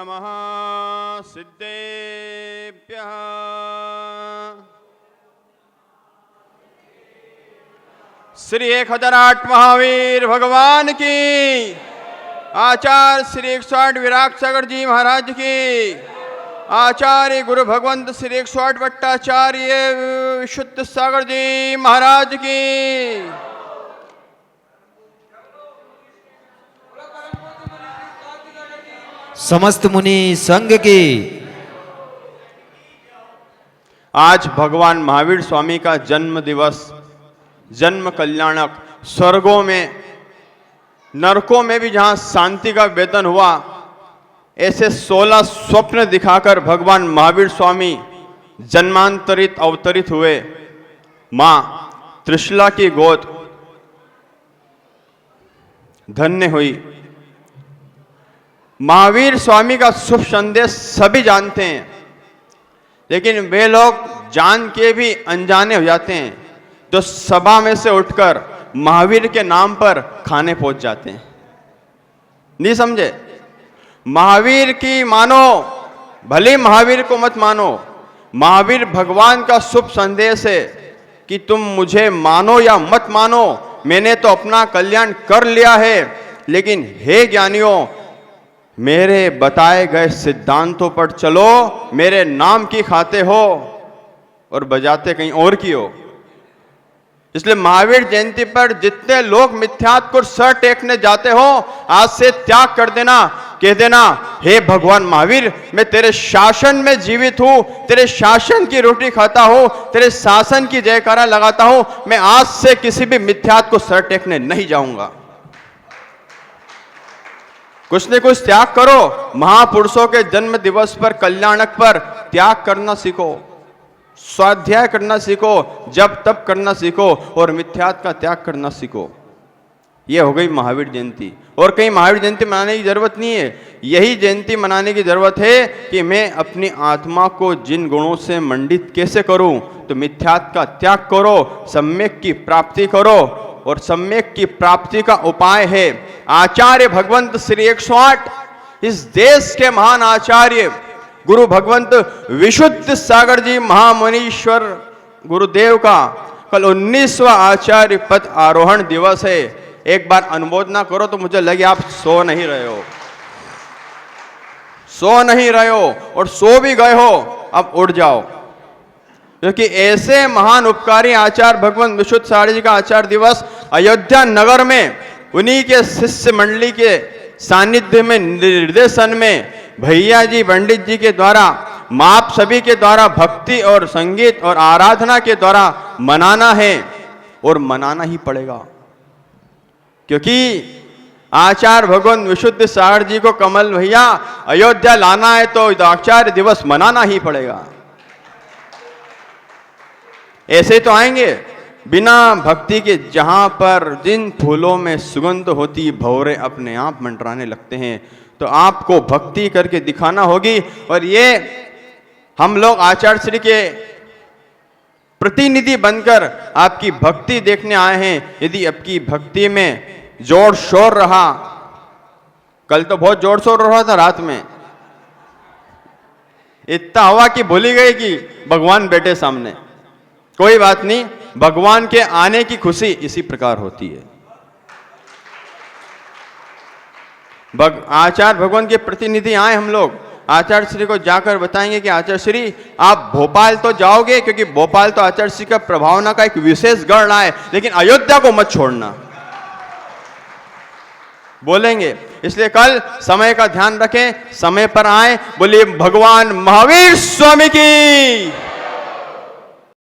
नमः सिद्धेभ्यः। श्री 1008 महावीर भगवान की, आचार्य श्री 108 विराट सागर जी महाराज की, आचार्य गुरु भगवंत श्री 108 भट्टाचार्य विशुद्ध सागर जी महाराज की। समस्त मुनि संघ की। आज भगवान महावीर स्वामी का जन्म दिवस, जन्म कल्याणक। स्वर्गों में, नरकों में भी जहां शांति का वेतन हुआ, ऐसे 16 स्वप्न दिखाकर भगवान महावीर स्वामी जन्मांतरित अवतरित हुए। मां त्रिशला की गोद धन्य हुई। महावीर स्वामी का शुभ संदेश सभी जानते हैं, लेकिन वे लोग जान के भी अनजाने हो जाते हैं, जो सभा में से उठकर महावीर के नाम पर खाने पहुंच जाते हैं। नहीं समझे? महावीर की मानो, भले महावीर को मत मानो। महावीर भगवान का शुभ संदेश है कि तुम मुझे मानो या मत मानो, मैंने तो अपना कल्याण कर लिया है, लेकिन हे ज्ञानियों, मेरे बताए गए सिद्धांतों पर चलो। मेरे नाम की खाते हो और बजाते कहीं और की हो। इसलिए महावीर जयंती पर जितने लोग मिथ्यात्व को सर टेकने जाते हो, आज से त्याग कर देना। कह देना, हे भगवान महावीर, मैं तेरे शासन में जीवित हूं, तेरे शासन की रोटी खाता हूं, तेरे शासन की जयकारा लगाता हूं। मैं आज से किसी भी मिथ्यात्व को सर टेकने नहीं जाऊंगा। कुछ न कुछ त्याग करो। महापुरुषों के जन्म दिवस पर, कल्याणक पर त्याग करना सीखो, स्वाध्याय करना सीखो, जप तप करना सीखो और मिथ्यात्व का त्याग करना सीखो। यह हो गई महावीर जयंती। और कहीं महावीर जयंती मनाने की जरूरत नहीं है। यही जयंती मनाने की जरूरत है कि मैं अपनी आत्मा को जिन गुणों से मंडित कैसे करूं। तो मिथ्यात्व का त्याग करो, सम्यक की प्राप्ति करो। और सम्यक की प्राप्ति का उपाय है आचार्य भगवंत श्री 108, इस देश के महान आचार्य गुरु भगवंत विशुद्ध सागर जी महामुनीश्वर गुरुदेव का कल 19वां आचार्य पद आरोहण दिवस है। एक बार अनुमोदना करो तो मुझे लगे आप सो नहीं रहे हो, सो नहीं रहे हो, और सो भी गए हो, अब उठ जाओ। क्योंकि ऐसे महान उपकारी आचार्य भगवान विशुद्ध सागर जी का आचार्य दिवस अयोध्या नगर में उन्हीं के शिष्य मंडली के सानिध्य में, निर्देशन में, भैया जी पंडित जी के द्वारा, माप सभी के द्वारा भक्ति और संगीत और आराधना के द्वारा मनाना है। और मनाना ही पड़ेगा, क्योंकि आचार्य भगवान विशुद्ध सागर जी को कमल भैया अयोध्या लाना है तो आचार्य दिवस मनाना ही पड़ेगा। ऐसे तो आएंगे बिना भक्ति के। जहां पर जिन फूलों में सुगंध होती, भंवरे अपने आप मंडराने लगते हैं। तो आपको भक्ति करके दिखाना होगी। और ये हम लोग आचार्य श्री के प्रतिनिधि बनकर आपकी भक्ति देखने आए हैं। यदि आपकी भक्ति में जोर शोर रहा, कल तो बहुत जोर शोर रहा था रात में, इतना हवा कि भूल ही गए कि भगवान बैठे सामने। कोई बात नहीं, भगवान के आने की खुशी इसी प्रकार होती है। आचार्य भगवान के प्रतिनिधि आए हम लोग, आचार्य श्री को जाकर बताएंगे कि आचार्य श्री आप भोपाल तो जाओगे, क्योंकि भोपाल तो आचार्य श्री का प्रभावना का एक विशेष गढ़ है, लेकिन अयोध्या को मत छोड़ना, बोलेंगे। इसलिए कल समय का ध्यान रखें, समय पर आए। बोलिए भगवान महावीर स्वामी की।